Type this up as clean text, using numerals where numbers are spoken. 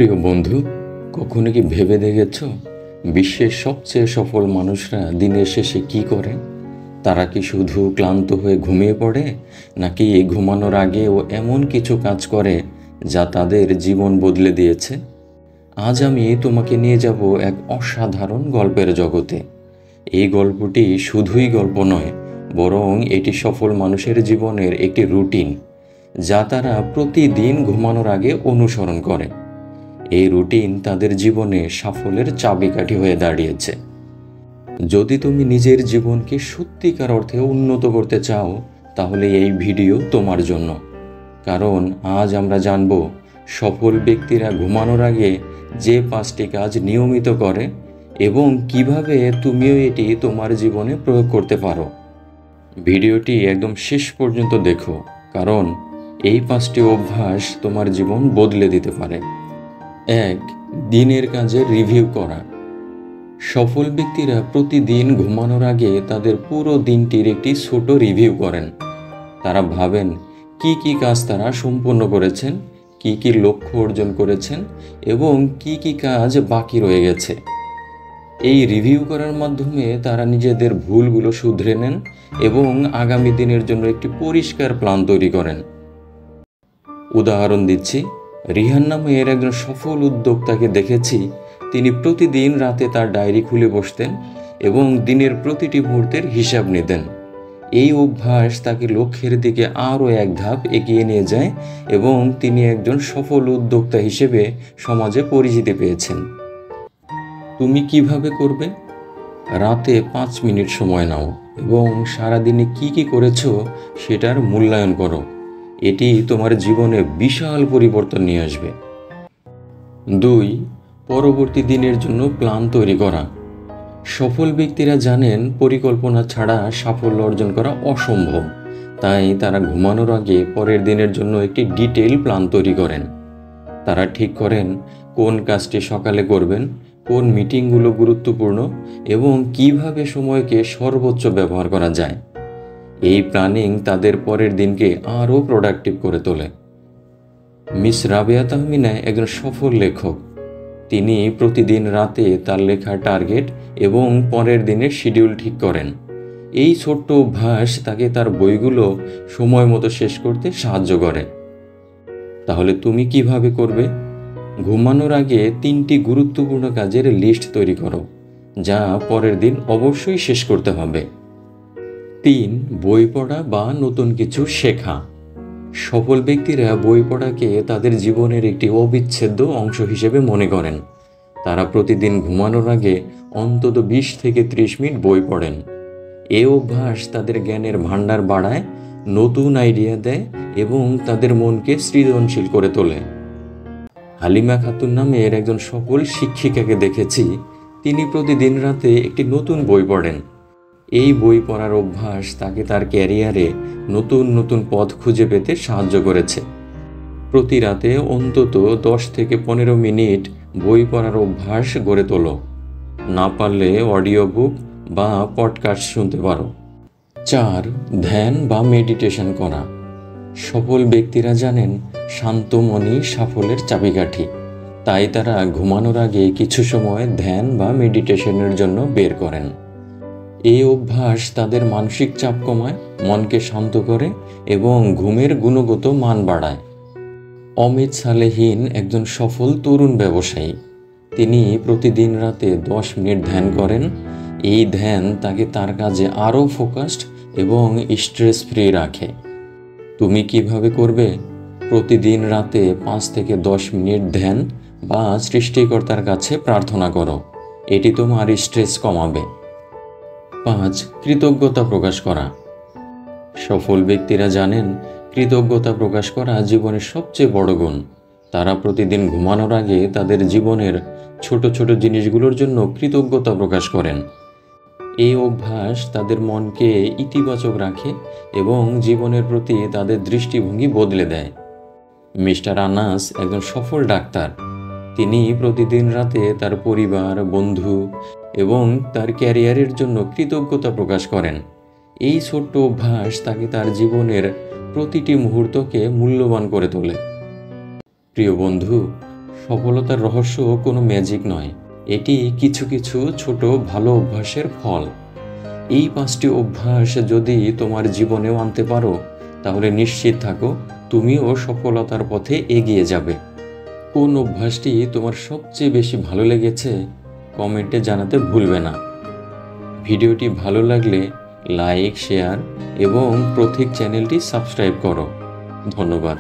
প্রিয় বন্ধু, কখনো কি ভেবে দেখেছ বিশ্বের সবচেয়ে সফল মানুষরা দিনের শেষে কি করে? তারা কি শুধু ক্লান্ত হয়ে ঘুমিয়ে পড়ে, নাকি এই ঘুমানোর আগেও এমন কিছু কাজ করে যা তাদের জীবন বদলে দিয়েছে? আজ আমি তোমাকে নিয়ে যাব এক অসাধারণ গল্পের জগতে। এই গল্পটি শুধুই গল্প নয়, বরং এটি সফল মানুষের জীবনের একটি রুটিন, যা তারা প্রতিদিন ঘুমানোর আগে অনুসরণ করে। এই রুটিন তাদের জীবনে সাফল্যের চাবিকাঠি হয়ে দাঁড়িয়েছে। যদি তুমি নিজের জীবনকে সত্যিকার অর্থে উন্নত করতে চাও, তাহলে এই ভিডিও তোমার জন্য। কারণ আজ আমরা জানব সফল ব্যক্তিরা ঘুমানোর আগে যে 5টি কাজ নিয়মিত করে এবং কিভাবে তুমিও এটি তোমার জীবনে প্রয়োগ করতে পারো। ভিডিওটি একদম শেষ পর্যন্ত দেখো, কারণ এই 5টি অভ্যাস তোমার জীবন বদলে দিতে পারে। 1. দিনের কাজের রিভিউ করা। সফল ব্যক্তিরা প্রতিদিন ঘুমানোর আগে তাদের পুরো দিনটির একটি ছোট রিভিউ করেন। তারা ভাবেন কি কি কাজ তারা সম্পূর্ণ করেছেন, কি কি লক্ষ্য অর্জন করেছেন এবং কি কি কাজ বাকি রয়ে গেছে। এই রিভিউ করার মাধ্যমে তারা নিজেদের ভুলগুলো শুধরে নেন এবং আগামী দিনের জন্য একটি পরিষ্কার প্ল্যান তৈরি করেন। উদাহরণ দিচ্ছি, রিহান নামের একজন সফল উদ্যোক্তাকে দেখেছি। তিনি প্রতিদিন রাতে তার ডায়েরি খুলে বসতেন এবং দিনের প্রতিটি মুহূর্তের হিসাব নিতেন। এই অভ্যাস তাকে লক্ষ্যের দিকে আরও এক ধাপ এগিয়ে নিয়ে যায় এবং তিনি একজন সফল উদ্যোক্তা হিসেবে সমাজে পরিচিতি পেয়েছেন। তুমি কিভাবে করবে? রাতে 5 মিনিট সময় নাও এবং সারাদিনে কি কি করেছো সেটার মূল্যায়ন করো। এটি তোমার জীবনে বিশাল পরিবর্তন নিয়ে আসবে। 2. পরবর্তী দিনের জন্য প্ল্যান তৈরি করা। সফল ব্যক্তিরা জানেন পরিকল্পনা ছাড়া সাফল্য অর্জন করা অসম্ভব। তাই তারা ঘুমানোর আগে পরের দিনের জন্য একটি ডিটেইল প্ল্যান তৈরি করেন। তারা ঠিক করেন কোন কাজটি সকালে করবেন, কোন মিটিংগুলো গুরুত্বপূর্ণ এবং কিভাবে সময়কে সর্বোচ্চ ব্যবহার করা যায়। এই প্ল্যানিং তাদের পরের দিনকে আরও প্রোডাক্টিভ করে তোলে। মিস রাবেয়া তাহমিনা একজন সফল লেখক। তিনি প্রতিদিন রাতে তার লেখার টার্গেট এবং পরের দিনের শিডিউল ঠিক করেন। এই ছোট্ট অভ্যাস তাকে তার বইগুলো সময় মতো শেষ করতে সাহায্য করে। তাহলে তুমি কিভাবে করবে? ঘুমানোর আগে 3টি গুরুত্বপূর্ণ কাজের লিস্ট তৈরি করো, যা পরের দিন অবশ্যই শেষ করতে হবে। 3. বই পড়া বা নতুন কিছু শেখা। সফল ব্যক্তিরা বই পড়াকে তাদের জীবনের একটি অবিচ্ছেদ্য অংশ হিসেবে মনে করেন। তারা প্রতিদিন ঘুমানোর আগে অন্তত 20 থেকে 30 মিনিট বই পড়েন। এই অভ্যাস তাদের জ্ঞানের ভান্ডার বাড়ায়, নতুন আইডিয়া দেয় এবং তাদের মনকে সৃজনশীল করে তোলে। হালিমা খাতুন নামের একজন সফল শিক্ষিকাকে দেখেছি। তিনি প্রতিদিন রাতে একটি নতুন বই পড়েন। এই বই পড়ার অভ্যাস তাকে তার ক্যারিয়ারে নতুন নতুন পথ খুঁজে পেতে সাহায্য করেছে। প্রতি রাতে অন্তত 10 থেকে 15 মিনিট বই পড়ার অভ্যাস গড়ে তোলো। না পারলে অডিও বুক বা পডকাস্ট শুনতে পারো। 4. ধ্যান বা মেডিটেশন করা। সফল ব্যক্তিরা জানেন শান্ত মনই সাফল্যের চাবিকাঠি। তাই তারা ঘুমানোর আগে কিছু সময় ধ্যান বা মেডিটেশনের জন্য বের করেন। এই অভ্যাস তাদের মানসিক চাপ কমায়, মনকে শান্ত করে এবং ঘুমের গুণগত মান বাড়ায়। অমিত সালেহীন একজন সফল তরুণ ব্যবসায়ী। তিনি প্রতিদিন রাতে 10 মিনিট ধ্যান করেন। এই ধ্যান তাকে তার কাজে আরও ফোকাসড এবং স্ট্রেস ফ্রি রাখে। তুমি কিভাবে করবে? প্রতিদিন রাতে 5 থেকে 10 মিনিট ধ্যান বা সৃষ্টিকর্তার কাছে প্রার্থনা করো। এটি তোমার স্ট্রেস কমাবে। 5. কৃতজ্ঞতা প্রকাশ করা। সফল ব্যক্তিরা জানেন কৃতজ্ঞতা প্রকাশ করা জীবনের সবচেয়ে বড় গুণ। তারা প্রতিদিন ঘুমানোর আগে তাদের জীবনের ছোট ছোট জিনিসগুলোর জন্য কৃতজ্ঞতা প্রকাশ করেন। এই অভ্যাস তাদের মনকে ইতিবাচক রাখে এবং জীবনের প্রতি তাদের দৃষ্টিভঙ্গি বদলে দেয়। মিস্টার আনাস একজন সফল ডাক্তার। তিনি প্রতিদিন রাতে তার পরিবার, বন্ধু এবং তার ক্যারিয়ারের জন্য কৃতজ্ঞতা প্রকাশ করেন। এই ছোট্ট অভ্যাস তাকে তার জীবনের প্রতিটি মুহূর্তকে মূল্যবান করে তোলে। প্রিয় বন্ধু, সফলতার রহস্য কোনো ম্যাজিক নয়, এটি কিছু কিছু ছোট ভালো অভ্যাসের ফল। এই 5টি অভ্যাস যদি তোমার জীবনেও আনতে পারো, তাহলে নিশ্চিত থাকো তুমিও সফলতার পথে এগিয়ে যাবে। কোন অভ্যাসটি তোমার সবচেয়ে বেশি ভালো লেগেছে কমেন্টে জানাতে ভুলবে না। ভিডিওটি ভালো লাগলে লাইক, শেয়ার এবং প্রতীক চ্যানেলটি সাবস্ক্রাইব করো। ধন্যবাদ।